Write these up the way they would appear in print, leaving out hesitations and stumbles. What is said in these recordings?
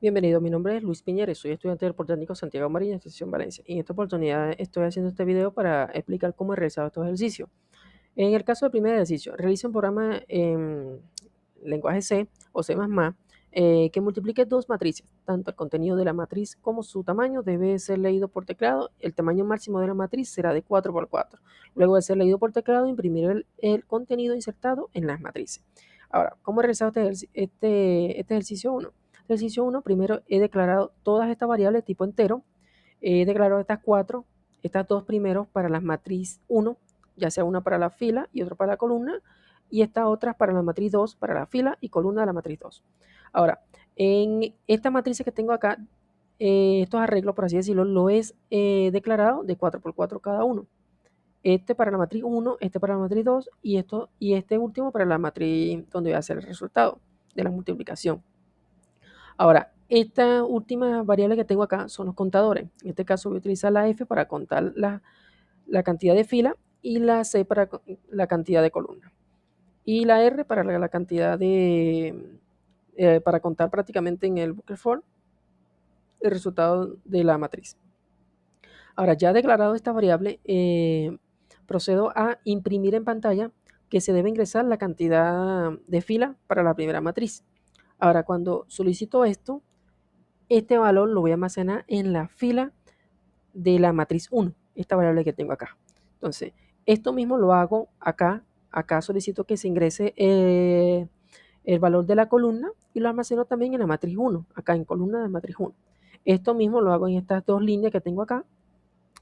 Bienvenido, mi nombre es Luis Piñeres, soy estudiante del Politécnico Santiago María, Estación Valencia. Y en esta oportunidad estoy haciendo este video para explicar cómo he realizado estos ejercicios. En el caso del primer ejercicio, realiza un programa en lenguaje C o C++, que multiplique dos matrices. Tanto el contenido de la matriz como su tamaño debe ser leído por teclado. El tamaño máximo de la matriz será de 4 por 4. Luego de ser leído por teclado, imprimir el contenido insertado en las matrices. Ahora, ¿cómo he realizado este ejercicio 1? Ejercicio 1, primero he declarado todas estas variables tipo entero. He declarado estas dos primeros para la matriz 1, ya sea una para la fila y otra para la columna, y estas otras para la matriz 2, para la fila y columna de la matriz 2. Ahora, en esta matriz que tengo acá, estos arreglos, por así decirlo, lo es declarado de 4 por 4 cada uno. Este para la matriz 1, este para la matriz 2 y este último para la matriz donde voy a hacer el resultado de la multiplicación. Ahora, esta última variable que tengo acá son los contadores. En este caso voy a utilizar la F para contar la cantidad de fila y la C para la cantidad de columna. Y la R para la cantidad para contar prácticamente en el bucle for el resultado de la matriz. Ahora, ya declarado esta variable, procedo a imprimir en pantalla que se debe ingresar la cantidad de fila para la primera matriz. Ahora, cuando solicito esto, este valor lo voy a almacenar en la fila de la matriz 1, esta variable que tengo acá. Entonces, esto mismo lo hago acá. Acá solicito que se ingrese el valor de la columna y lo almaceno también en la matriz 1, acá en columna de matriz 1. Esto mismo lo hago en estas dos líneas que tengo acá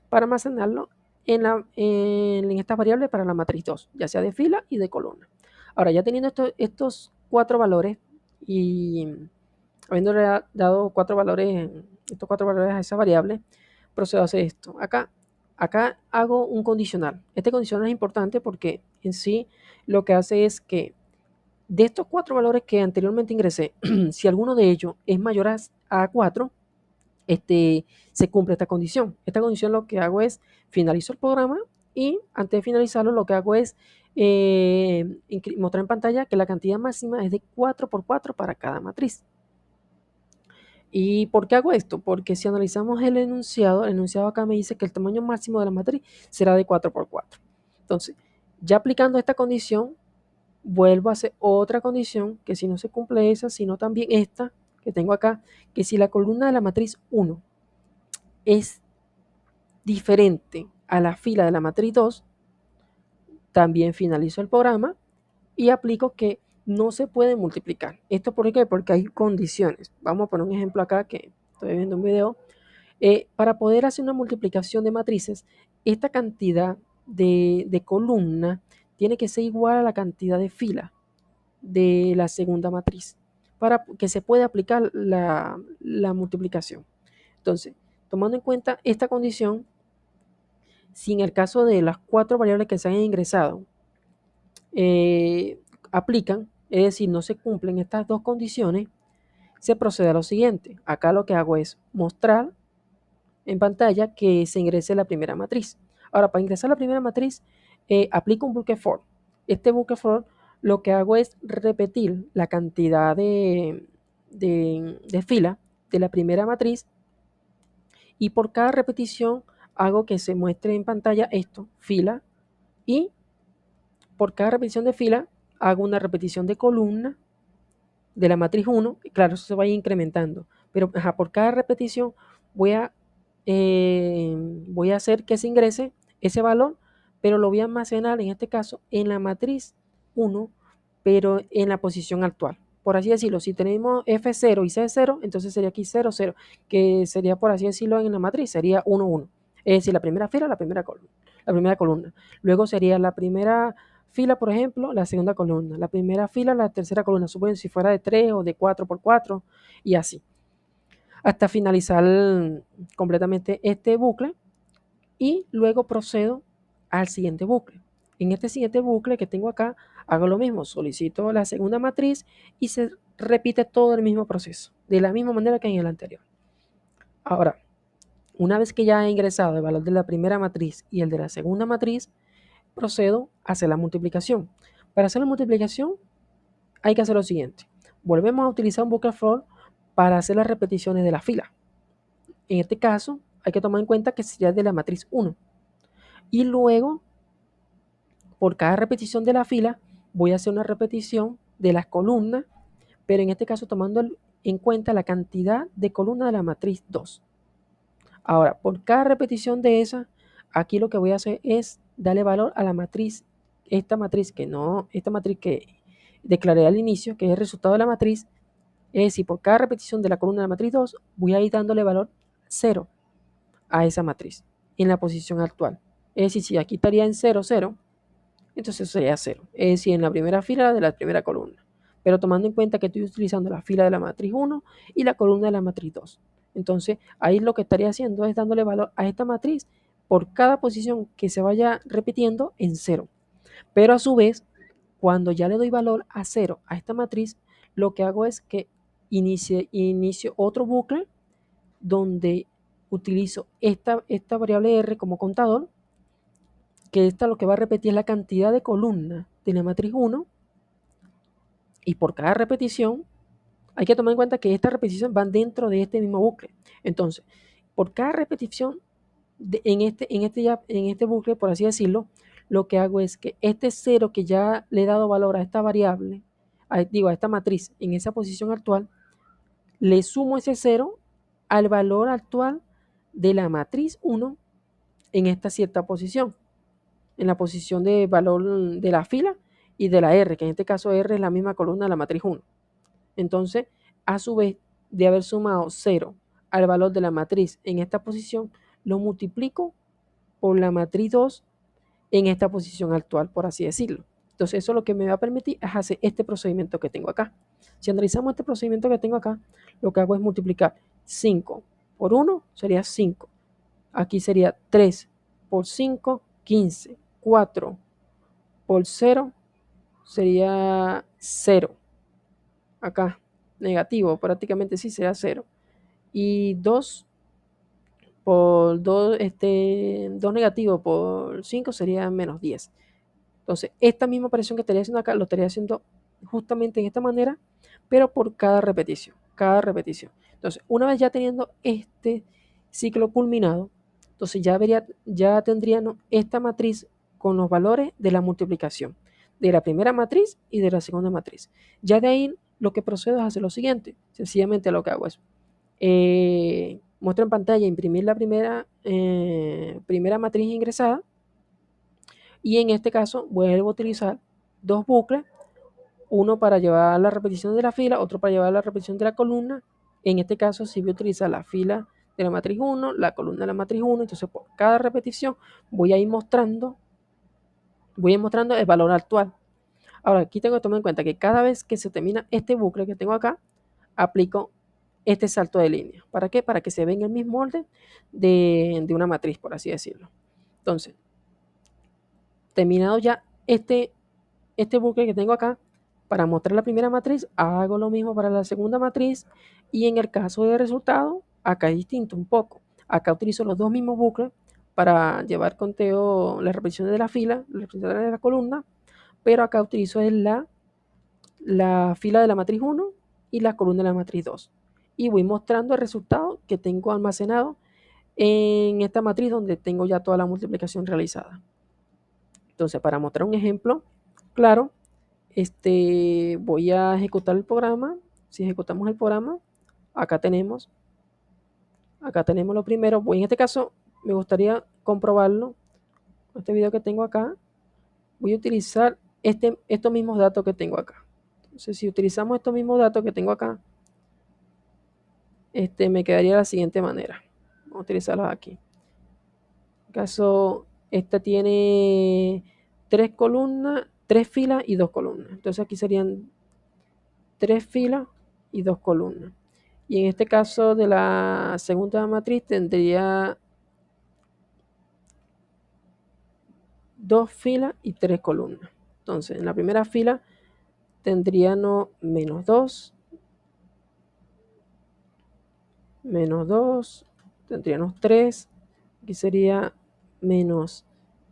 para almacenarlo en estas variables para la matriz 2, ya sea de fila y de columna. Ahora, ya teniendo estos cuatro valores y habiéndole dado estos cuatro valores a esa variable, procedo a hacer esto. Acá hago un condicional. Este condicional es importante porque en sí lo que hace es que de estos cuatro valores que anteriormente ingresé, si alguno de ellos es mayor a 4, se cumple esta condición. Esta condición lo que hago es finalizo el programa y antes de finalizarlo lo que hago es mostrar en pantalla que la cantidad máxima es de 4 por 4 para cada matriz. ¿Y por qué hago esto? Porque si analizamos el enunciado acá me dice que el tamaño máximo de la matriz será de 4 por 4. Entonces, ya aplicando esta condición, vuelvo a hacer otra condición, que si no se cumple esa, sino también esta que tengo acá, que si la columna de la matriz 1 es diferente a la fila de la matriz 2, también finalizo el programa y aplico que no se puede multiplicar. ¿Esto por qué? Porque hay condiciones. Vamos a poner un ejemplo acá que estoy viendo un video. Para poder hacer una multiplicación de matrices, esta cantidad de columna tiene que ser igual a la cantidad de fila de la segunda matriz para que se pueda aplicar la multiplicación. Entonces, tomando en cuenta esta condición, si en el caso de las cuatro variables que se han ingresado eh, aplican, es decir, no se cumplen estas dos condiciones, se procede a lo siguiente. Acá lo que hago es mostrar en pantalla que se ingrese la primera matriz. Ahora, para ingresar la primera matriz, aplico un bucle for. Este bucle for lo que hago es repetir la cantidad de fila de la primera matriz y por cada repetición hago que se muestre en pantalla esto, fila, y por cada repetición de fila hago una repetición de columna de la matriz 1, claro, eso se va a ir incrementando, pero por cada repetición voy a, voy a hacer que se ingrese ese valor, pero lo voy a almacenar en este caso en la matriz 1, pero en la posición actual. Por así decirlo, si tenemos F0 y C0, entonces sería aquí 0, 0, que sería por así decirlo en la matriz, sería 1, 1. Es decir, la primera fila, la primera columna. Luego sería la primera fila, por ejemplo, la segunda columna, la primera fila, la tercera columna, suponen si fuera de 3 o de 4 por 4 y así, hasta finalizar completamente este bucle y luego procedo al siguiente bucle. En este siguiente bucle que tengo acá, hago lo mismo, solicito la segunda matriz y se repite todo el mismo proceso, de la misma manera que en el anterior. Ahora, una vez que ya he ingresado el valor de la primera matriz y el de la segunda matriz, procedo a hacer la multiplicación. Para hacer la multiplicación hay que hacer lo siguiente. Volvemos a utilizar un bucle for para hacer las repeticiones de la fila. En este caso, hay que tomar en cuenta que sería de la matriz 1. Y luego, por cada repetición de la fila, voy a hacer una repetición de las columnas, pero en este caso tomando en cuenta la cantidad de columnas de la matriz 2. Ahora, por cada repetición de esa, aquí lo que voy a hacer es darle valor a la matriz, esta matriz que declaré al inicio, que es el resultado de la matriz. Es decir, por cada repetición de la columna de la matriz 2, voy a ir dándole valor 0 a esa matriz en la posición actual. Es decir, si aquí estaría en 0, 0, entonces sería 0. Es decir, en la primera fila de la primera columna. Pero tomando en cuenta que estoy utilizando la fila de la matriz 1 y la columna de la matriz 2. Entonces, ahí lo que estaría haciendo es dándole valor a esta matriz por cada posición que se vaya repitiendo en 0. Pero a su vez, cuando ya le doy valor a 0 a esta matriz, lo que hago es que inicio otro bucle donde utilizo esta variable R como contador, que esta lo que va a repetir es la cantidad de columnas de la matriz 1, y por cada repetición hay que tomar en cuenta que estas repeticiones van dentro de este mismo bucle. Entonces, por cada repetición en este bucle, por así decirlo, lo que hago es que este 0 que ya le he dado valor a esta variable, a esta matriz en esa posición actual, le sumo ese 0 al valor actual de la matriz 1 en esta cierta posición, en la posición de valor de la fila y de la R, que en este caso R es la misma columna de la matriz 1. Entonces, a su vez, de haber sumado 0 al valor de la matriz en esta posición, lo multiplico por la matriz 2 en esta posición actual, por así decirlo. Entonces, eso lo que me va a permitir es hacer este procedimiento que tengo acá. Si analizamos este procedimiento que tengo acá, lo que hago es multiplicar 5 por 1, sería 5. Aquí sería 3 por 5, 15. 4 por 0 sería 0. Acá, negativo, prácticamente sí sería 0. Y 2 por 2, 2 negativo por 5 sería menos 10. Entonces, esta misma operación que estaría haciendo acá, lo estaría haciendo justamente en esta manera, pero por cada repetición, cada repetición. Entonces, una vez ya teniendo este ciclo culminado, entonces ya tendríamos esta matriz con los valores de la multiplicación, de la primera matriz y de la segunda matriz. Ya de ahí lo que procedo es hacer lo siguiente. Sencillamente lo que hago es muestro en pantalla, imprimir la primera matriz ingresada, y en este caso vuelvo a utilizar dos bucles, uno para llevar la repetición de la fila, otro para llevar la repetición de la columna. En este caso sí voy a utilizar la fila de la matriz 1, la columna de la matriz 1, entonces por cada repetición voy a ir mostrando el valor actual. Ahora, aquí tengo que tomar en cuenta que cada vez que se termina este bucle que tengo acá, aplico este salto de línea. ¿Para qué? Para que se vea en el mismo orden de una matriz, por así decirlo. Entonces, terminado ya este bucle que tengo acá, para mostrar la primera matriz, hago lo mismo para la segunda matriz, y en el caso de resultado, acá es distinto un poco. Acá utilizo los dos mismos bucles para llevar conteo, las repeticiones de la fila, las repeticiones de la columna, pero acá utilizo la fila de la matriz 1 y la columna de la matriz 2. Y voy mostrando el resultado que tengo almacenado en esta matriz donde tengo ya toda la multiplicación realizada. Entonces, para mostrar un ejemplo claro, voy a ejecutar el programa. Si ejecutamos el programa, acá tenemos, lo primero. En este caso, me gustaría comprobarlo. Este video que tengo acá, voy a utilizar estos mismos datos que tengo acá. Entonces, si utilizamos estos mismos datos que tengo acá, me quedaría de la siguiente manera. Vamos a utilizarlos aquí. En este caso, esta tiene 3 columnas, 3 filas y 2 columnas. Entonces aquí serían 3 filas y 2 columnas. Y en este caso de la segunda matriz tendría 2 filas y 3 columnas. Entonces en la primera fila tendríamos menos 2, tendríamos 3, aquí sería menos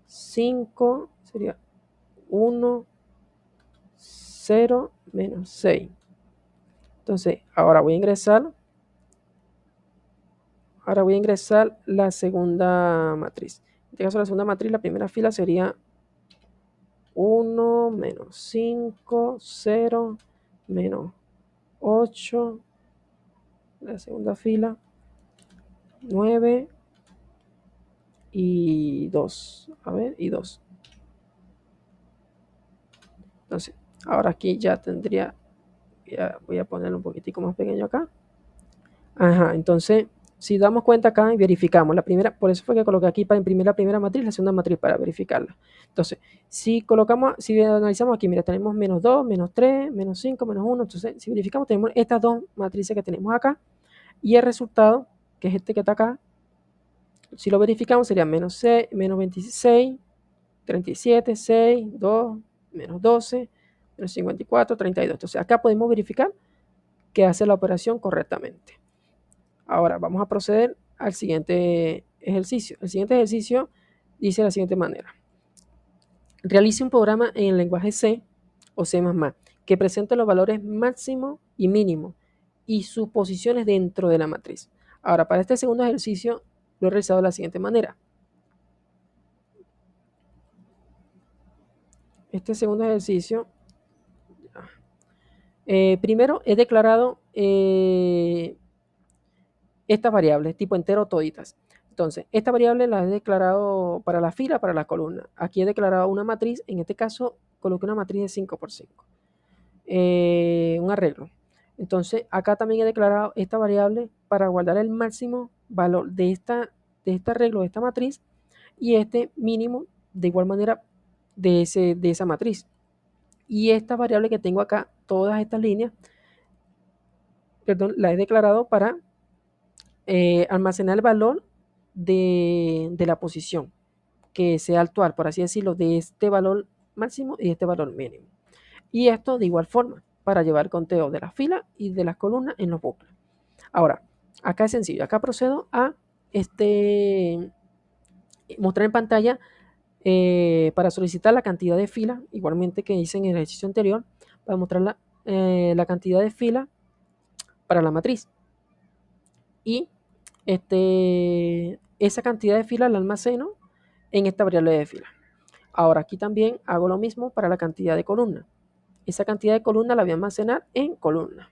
5, sería 1, 0, menos 6. Entonces, ahora voy a ingresar la segunda matriz. En este caso, la segunda matriz, la primera fila sería 1, menos 5, 0, menos 8, la segunda fila, 9 y 2. A ver, y 2. Entonces, ahora aquí ya tendría, voy a ponerlo un poquitico más pequeño acá. Ajá, entonces, si damos cuenta acá y verificamos la primera, por eso fue que coloqué aquí para imprimir la primera matriz, la segunda matriz para verificarla. Entonces, si analizamos aquí, mira, tenemos menos 2, menos 3, menos 5, menos 1. Entonces, si verificamos, tenemos estas dos matrices que tenemos acá y el resultado, que es este que está acá, si lo verificamos sería menos 6, menos 26, 37, 6, 2, menos 12, menos 54, 32. Entonces, acá podemos verificar que hace la operación correctamente. Ahora vamos a proceder al siguiente ejercicio. El siguiente ejercicio dice de la siguiente manera. Realice un programa en el lenguaje C o C++ que presente los valores máximo y mínimo y sus posiciones dentro de la matriz. Ahora, para este segundo ejercicio lo he realizado de la siguiente manera. Este segundo ejercicio, primero he declarado estas variables, tipo entero toditas. Entonces, esta variable la he declarado para la fila, para la columna. Aquí he declarado una matriz, en este caso coloqué una matriz de 5 por 5. Un arreglo. Entonces, acá también he declarado esta variable para guardar el máximo valor de este arreglo, de esta matriz, y este mínimo de igual manera de esa matriz. Y esta variable que tengo acá, todas estas líneas, perdón, la he declarado para almacenar el valor de la posición que sea actual, por así decirlo, de este valor máximo y de este valor mínimo. Y esto de igual forma para llevar conteo de las filas y de las columnas en los bucles. Ahora, acá es sencillo. Acá procedo a mostrar en pantalla para solicitar la cantidad de filas, igualmente que hice en el ejercicio anterior, para mostrar la cantidad de filas para la matriz. Y esa cantidad de filas la almaceno en esta variable de fila. Ahora aquí también hago lo mismo para la cantidad de columnas. Esa cantidad de columnas la voy a almacenar en columnas,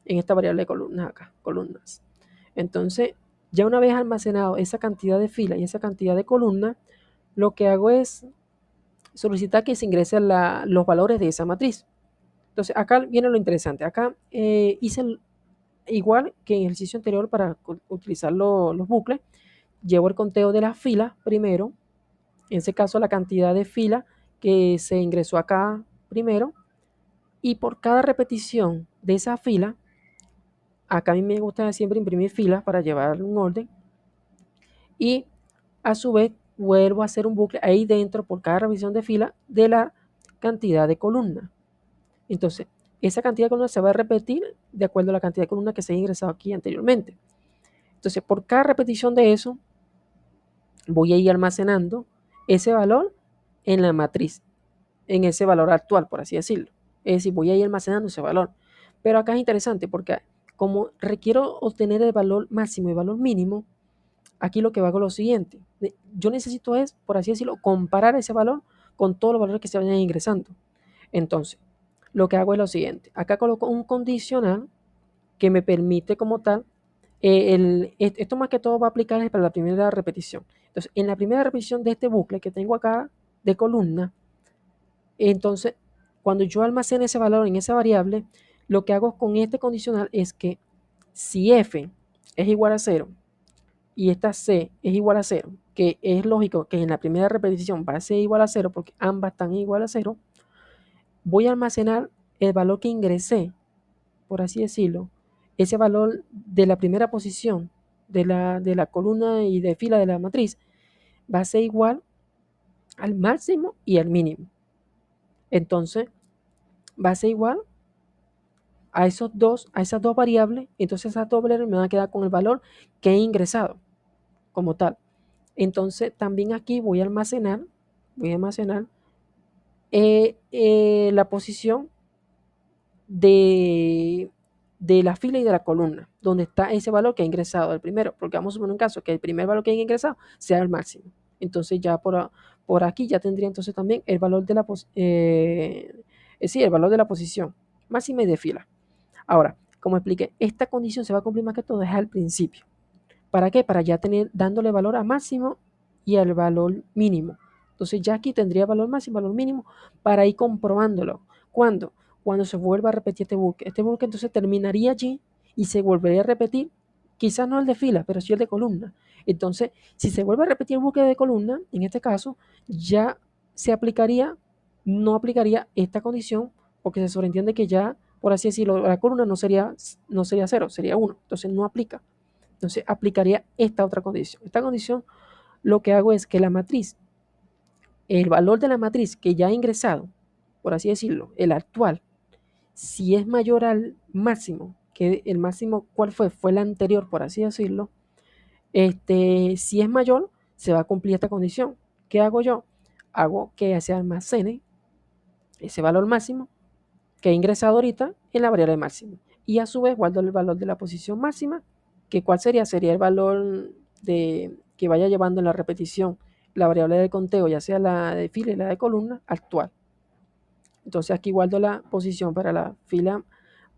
en esta variable de columnas acá, columnas. Entonces, ya una vez almacenado esa cantidad de filas y esa cantidad de columnas, lo que hago es solicitar que se ingresen los valores de esa matriz. Entonces, acá viene lo interesante. Acá hice igual que en el ejercicio anterior para utilizar los bucles, llevo el conteo de las filas primero, en ese caso la cantidad de filas que se ingresó acá primero, y por cada repetición de esa fila, acá a mí me gusta siempre imprimir filas para llevar un orden, y a su vez vuelvo a hacer un bucle ahí dentro por cada revisión de fila de la cantidad de columnas. Entonces, esa cantidad de columnas se va a repetir de acuerdo a la cantidad de columnas que se ha ingresado aquí anteriormente. Entonces, por cada repetición de eso, voy a ir almacenando ese valor en la matriz, en ese valor actual, por así decirlo. Es decir, voy a ir almacenando ese valor. Pero acá es interesante porque como requiero obtener el valor máximo y el valor mínimo, aquí lo que hago es lo siguiente. Yo necesito es, por así decirlo, comparar ese valor con todos los valores que se vayan ingresando. Entonces, lo que hago es lo siguiente. Acá coloco un condicional que me permite como tal, esto más que todo va a aplicar para la primera repetición. Entonces, en la primera repetición de este bucle que tengo acá de columna, entonces, cuando yo almacene ese valor en esa variable, lo que hago con este condicional es que si f es igual a 0 y esta c es igual a 0, que es lógico que en la primera repetición va a ser igual a 0 porque ambas están igual a 0, voy a almacenar el valor que ingresé, por así decirlo, ese valor de la primera posición de la columna y de fila de la matriz va a ser igual al máximo y al mínimo. Entonces, va a ser igual a esas dos variables. Entonces, esas dos variables me van a quedar con el valor que he ingresado como tal. Entonces, también aquí voy a almacenar la posición de de la fila y de la columna, donde está ese valor que ha ingresado el primero, porque vamos a suponer un caso que el primer valor que haya ingresado sea el máximo. Entonces ya por aquí ya tendría entonces también el valor de la sí, el valor de la posición máxima y de fila. Ahora, como expliqué, esta condición se va a cumplir más que todo es al principio. ¿Para qué? Para ya tener dándole valor a máximo y al valor mínimo. Entonces ya aquí tendría valor máximo, valor mínimo para ir comprobándolo. ¿Cuándo? Cuando se vuelva a repetir este bucle. Este bucle entonces terminaría allí y se volvería a repetir, quizás no el de fila, pero sí el de columna. Entonces, si se vuelve a repetir el bucle de columna, en este caso, ya se aplicaría, no aplicaría esta condición, porque se sobreentiende que ya, por así decirlo, la columna no sería 0, sería 1. Entonces no aplica. Entonces aplicaría esta otra condición. Esta condición lo que hago es que la matriz, el valor de la matriz que ya ha ingresado, por así decirlo, el actual, si es mayor al máximo, que el máximo, ¿cuál fue? Fue el anterior, por así decirlo. Si es mayor, se va a cumplir esta condición. ¿Qué hago yo? Hago que se almacene ese valor máximo que he ingresado ahorita en la variable máxima. Y a su vez guardo el valor de la posición máxima, que cuál sería? Sería el valor que vaya llevando en la repetición la variable de conteo, ya sea la de fila y la de columna, actual. Entonces aquí guardo la posición para la fila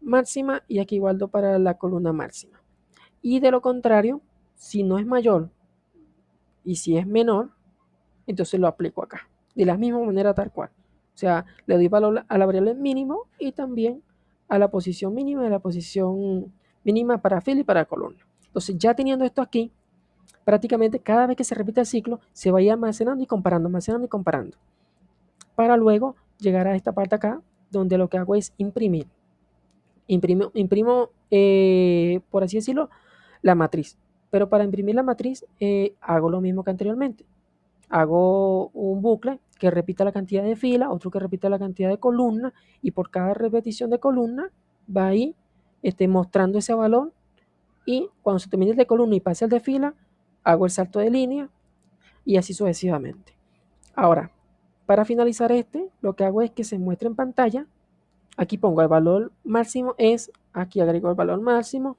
máxima y aquí guardo para la columna máxima. Y de lo contrario, si no es mayor y si es menor, entonces lo aplico acá. De la misma manera tal cual. O sea, le doy valor a la variable mínimo y también a la posición mínima y la posición mínima para fila y para columna. Entonces, ya teniendo esto aquí, prácticamente cada vez que se repite el ciclo, se va a ir almacenando y comparando. Para luego llegar a esta parte acá, donde lo que hago es imprimir. Imprimo por así decirlo, la matriz. Pero para imprimir la matriz, hago lo mismo que anteriormente. Hago un bucle que repita la cantidad de filas, otro que repita la cantidad de columnas, y por cada repetición de columna va a ir mostrando ese valor, y cuando se termine el de columna y pase el de fila, hago el salto de línea y así sucesivamente. Ahora, para finalizar lo que hago es que se muestre en pantalla. Aquí pongo el valor máximo aquí agrego el valor máximo,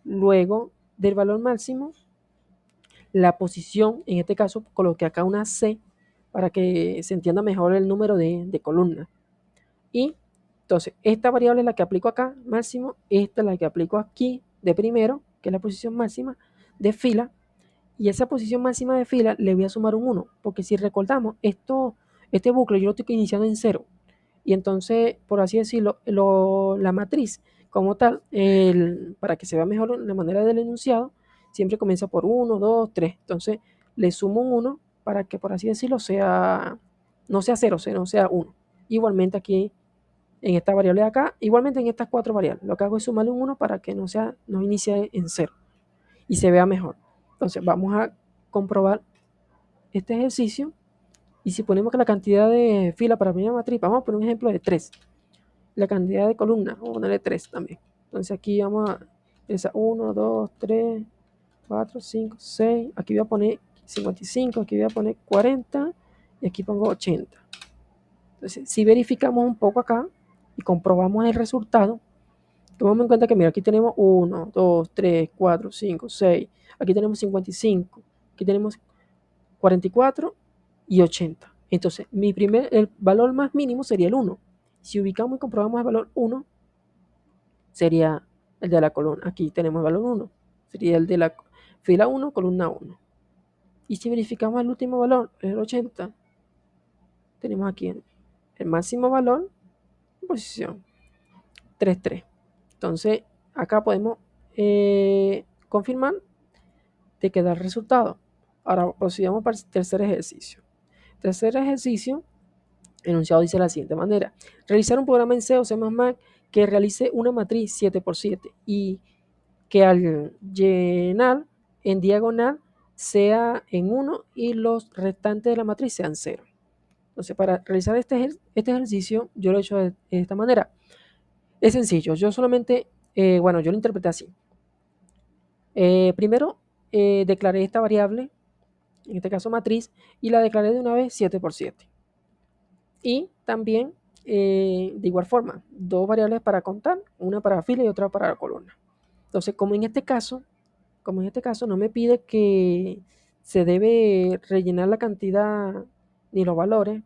luego del valor máximo la posición, en este caso coloqué acá una C para que se entienda mejor el número de columnas. Y entonces esta variable es la que aplico acá, máximo, esta es la que aplico aquí de primero, que es la posición máxima de fila, y esa posición máxima de fila le voy a sumar un 1, porque si recordamos, este bucle yo lo estoy iniciando en 0, y entonces, por así decirlo, la matriz como tal, para que se vea mejor la manera del enunciado, siempre comienza por 1, 2, 3. Entonces, le sumo un 1 para que, por así decirlo, no sea 0, sino sea 1. Igualmente aquí, en esta variable de acá, igualmente en estas 4 variables, lo que hago es sumarle un 1 para que no inicie en 0 y se vea mejor. Entonces, vamos a comprobar este ejercicio. Y si ponemos que la cantidad de fila para la primera matriz, vamos a poner un ejemplo de 3. La cantidad de columnas, vamos a ponerle 3 también. Entonces aquí vamos a pensar 1, 2, 3, 4, 5, 6. Aquí voy a poner 55, aquí voy a poner 40 y aquí pongo 80. Entonces, si verificamos un poco acá y comprobamos el resultado, tomamos en cuenta que, mira, aquí tenemos 1, 2, 3, 4, 5, 6. Aquí tenemos 55. Aquí tenemos 44 y 80. Entonces, el valor más mínimo sería el 1. Si ubicamos y comprobamos el valor 1, sería el de la columna. Aquí tenemos el valor 1. Sería el de la fila 1, columna 1. Y si verificamos el último valor, el 80, tenemos aquí el máximo valor en posición 3, 3. Entonces, acá podemos confirmar de que da el resultado. Ahora procedamos para el tercer ejercicio. Tercer ejercicio, enunciado dice de la siguiente manera: realizar un programa en C o C++ que realice una matriz 7x7 y que al llenar en diagonal sea en 1 y los restantes de la matriz sean 0. Entonces, para realizar este ejercicio, yo lo he hecho de esta manera. Es sencillo, yo solamente, yo lo interpreté así. Primero, declaré esta variable, en este caso matriz, y la declaré de una vez 7x7. Y también de igual forma, dos variables para contar, una para fila y otra para la columna. Entonces, como en este caso no me pide que se debe rellenar la cantidad ni los valores.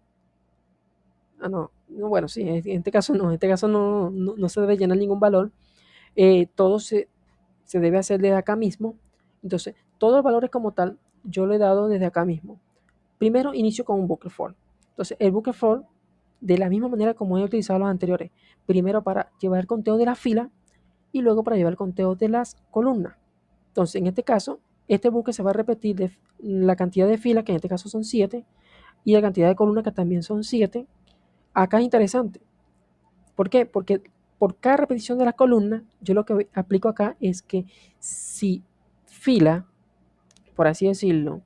Bueno, sí, en este caso no, en este caso no se debe llenar ningún valor. Todo se debe hacer desde acá mismo. Entonces, todos los valores como tal, yo lo he dado desde acá mismo. Primero inicio con un bucle for. Entonces, el bucle for, de la misma manera como he utilizado los anteriores, primero para llevar el conteo de la fila y luego para llevar el conteo de las columnas. Entonces, en este caso, este bucle se va a repetir de la cantidad de filas, que en este caso son 7, y la cantidad de columnas, que también son 7. Acá es interesante. ¿Por qué? Porque por cada repetición de la columna, yo lo que aplico acá es que si fila, por así decirlo,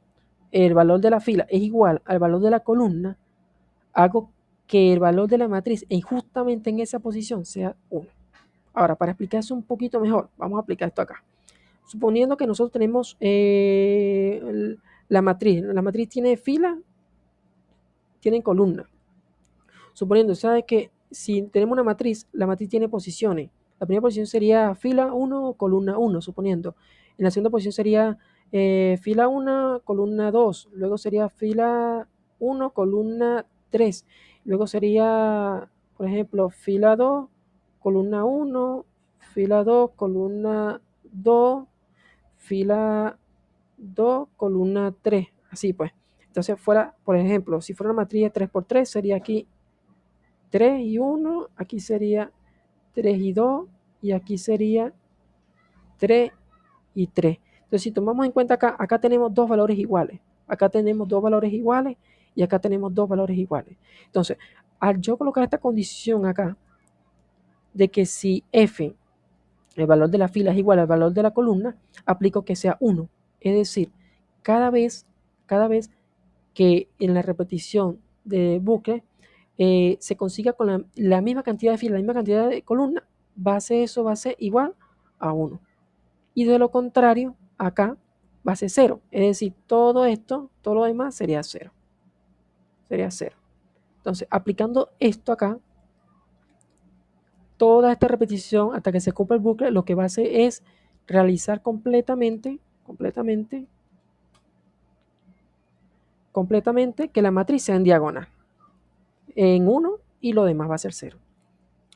el valor de la fila es igual al valor de la columna, hago que el valor de la matriz justamente en esa posición sea 1. Ahora, para explicar eso un poquito mejor, vamos a aplicar esto acá. Suponiendo que nosotros tenemos la matriz tiene fila, tiene columna. Suponiendo, ¿sabes? Que si tenemos una matriz, la matriz tiene posiciones. La primera posición sería fila 1, columna 1, suponiendo. En la segunda posición sería fila 1, columna 2. Luego sería fila 1, columna 3. Luego sería, por ejemplo, fila 2, columna 1, fila 2, columna 2, fila 2, columna 3. Así pues. Entonces fuera, por ejemplo, si fuera una matriz de 3x3, sería aquí 3 y 1, aquí sería 3 y 2, y aquí sería 3 y 3. Entonces, si tomamos en cuenta acá tenemos dos valores iguales, acá tenemos dos valores iguales, y acá tenemos dos valores iguales. Entonces, al yo colocar esta condición acá, de que si f, el valor de la fila es igual al valor de la columna, aplico que sea 1. Es decir, cada vez que en la repetición de bucle se consiga con la misma cantidad de filas, la misma cantidad de columnas, eso va a ser igual a 1. Y de lo contrario, acá va a ser 0. Es decir, todo esto, todo lo demás sería 0. Sería 0. Entonces, aplicando esto acá, toda esta repetición hasta que se cumpla el bucle, lo que va a hacer es realizar completamente que la matriz sea en diagonal, en 1, y lo demás va a ser 0.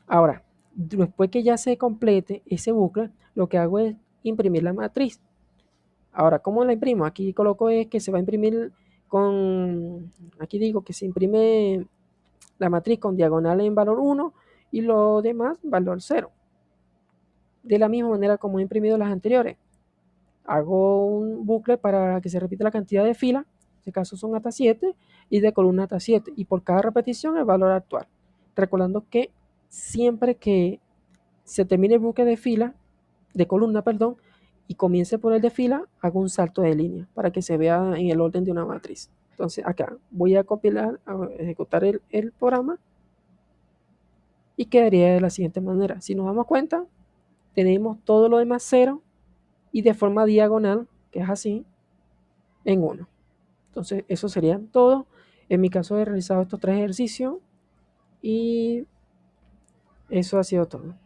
Ahora, después que ya se complete ese bucle, lo que hago es imprimir la matriz. Ahora, ¿cómo la imprimo? Aquí coloco es que se va a imprimir aquí digo que se imprime la matriz con diagonal en valor 1 y lo demás valor 0. De la misma manera como he imprimido las anteriores. Hago un bucle para que se repita la cantidad de filas, en este caso son hasta 7, y de columna hasta 7, y por cada repetición el valor actual. Recordando que siempre que se termine el bucle de columna, y comience por el de fila, hago un salto de línea para que se vea en el orden de una matriz. Entonces acá voy a compilar, a ejecutar el programa, y quedaría de la siguiente manera. Si nos damos cuenta, tenemos todo lo demás 0 y de forma diagonal, que es así, en 1. Entonces eso sería todo. En mi caso he realizado estos 3 ejercicios y eso ha sido todo.